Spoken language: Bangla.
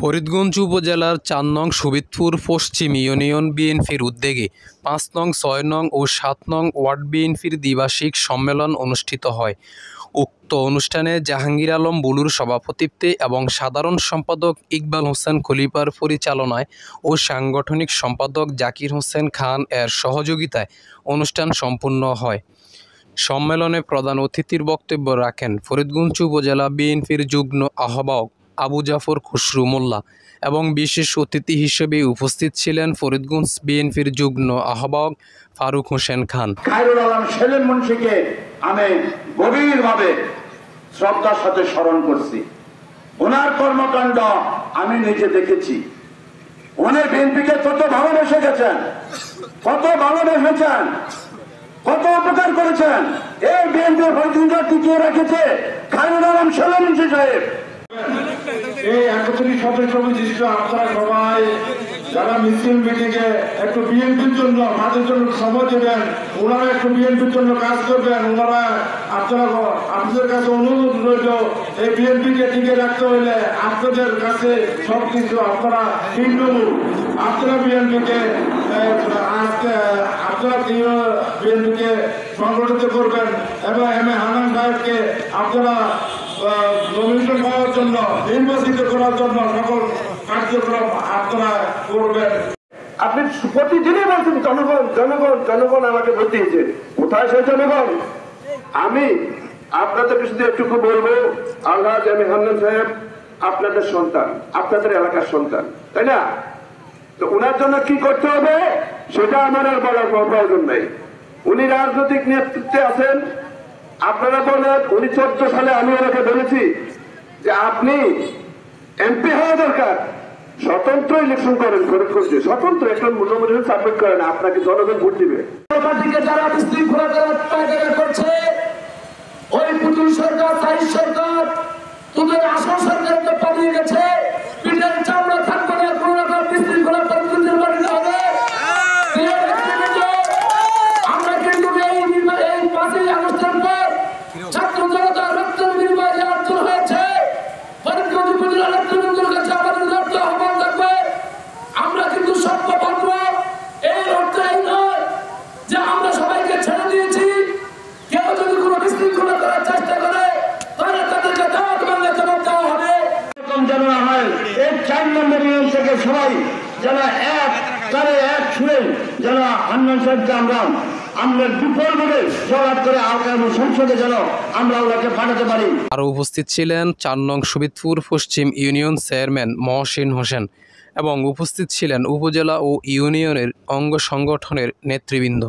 ফরিদগঞ্জ উপজেলার ৪ নং সুবিদপুর পশ্চিম ইউনিয়ন বিএনপির উদ্যোগে ৫ নং, ৬ নং ও ৭ নং ওয়ার্ড বিএনপির দ্বিবার্ষিক সম্মেলন অনুষ্ঠিত হয়। উক্ত অনুষ্ঠানে জাহাঙ্গীর আলম বুলুর সভাপতিত্বে এবং সাধারণ সম্পাদক ইকবাল হোসেন খলিফার পরিচালনায় ও সাংগঠনিক সম্পাদক জাকির হোসেন খান এর সহযোগিতায় অনুষ্ঠান সম্পন্ন হয়। সম্মেলনে প্রধান অতিথির বক্তব্য রাখেন ফরিদগঞ্জ উপজেলা বিএনপির যুগ্ম আহ্বায়ক আবু জাফর খুসরু মোল্লা এবং বিশেষ অতিথি হিসেবে উপস্থিত ছিলেন ফরিদগঞ্জ বিএনপির যুগ্ম আহ্বায়ক ফারুক হোসেন খান। খায়রুল আলম সেলিম মুন্সিকে আমি গভীরভাবে শ্রদ্ধার সাথে স্মরণ করছি। ওনার কর্মকাণ্ড আমি নিজে দেখেছি। উনি বিএনপিকে কত ভালোবেসে গেছেন, কত ভালোবেসেছেন, কত উপকার করেছেন। এই বিএনপির ফরিদগঞ্জ টিকিয়ে রেখেছে খায়রুল আলম সেলিম মুন্সি সাহেব। এই ৩১ সদস্য বিশিষ্ট আপনারা সবাই যারা মিছিল মিটিংয়ে একটু বিএনপির জন্য আমাদের জন্য সময় দেবেন, ওনারা একটু বিএনপির জন্য কাজ করবেন। ওনারা আপনাদের কাছে অনুরোধ রইল, এই বিএনপিকে টিকে রাখতে হইলে আপনাদের কাছে সবকিছু আপনারা আপনারা বিএনপিকে বিএনপিকে সংগঠিত করবেন এবং এম এ হান্নান সাহেবকে আপনারা নমিনেশন পাওয়ার জন্য, নির্বাচিত করার জন্য সকল কার্যক্রম আপনারা করবেন। আপনি প্রতিদিনই বলছেন জনগণ জনগণ জনগণ আমাকে ভোট দিয়েছে। কোথায় সেই জনগণ? আমি আপনাদেরকে শুধু একটুকু বলবো, আলহাজ এম এ হান্নান সাহেব আপনাদের সন্তান, আপনাদের এলাকার সন্তান, তাই না? তো ওনার জন্য কি করতে হবে সেটা আমার আর বলার প্রয়োজন নেই। উনি রাজনৈতিক নেতৃত্বে আছেন। আপনারা বলেন, উনি 14 সালে আমি ওনাকে বলেছি যে আপনি এমপি হওয়া দরকার, স্বতন্ত্র ইলেকশন করেন, স্বতন্ত্র একটা নমিনেশন সাবমিট করেন, আপনাকে জনগণ ভোট দিবে। যারা বিশৃঙ্খলা করছে, ওই পুতুল সরকার, সাইজ সরকার, তোদের আসল সরকারকে পালিয়ে গেছে। পিঠের চামড়া থাকবে না, কোনো রকম বিশৃঙ্খলা পরিস্থিতির বাড়িতে হবে। আমরা কিন্তু এই ৫ই আগস্টের পর ছাত্র জনতা রক্তের বিনিময়ে অর্জন হয়েছে। ফরিদগঞ্জ উপজেলা নেতৃবৃন্দের কাছে আমাদের রক্ত আহ্বান থাকবে, আমরা কিন্তু সভ্য পাত্র। এর অর্থ এই নয় যে আমরা সবাইকে ছেড়ে দিয়েছি। কেউ যদি কোনো বিশৃঙ্খলা করার চেষ্টা করে তাহলে তাদেরকে দাওয়াত বাংলা জবাব দেওয়া হবে। যেন না হয়, এই ৪ নম্বর ইউনিয়ন থেকে সবাই যেন এক তারে এক ছুঁড়ে যেন হান্নান সাহেবকে আমরা বিফল ভাবে জবাব করে আগামী সংসদে যেন আমরা ওনাকে পাঠাতে পারি। আরও উপস্থিত ছিলেন ৪ নং সুবিদপুর পশ্চিম ইউনিয়ন চেয়ারম্যান মহসিন হোসেন এবং উপস্থিত ছিলেন উপজেলা ও ইউনিয়নের অঙ্গ সংগঠনের নেতৃবৃন্দ।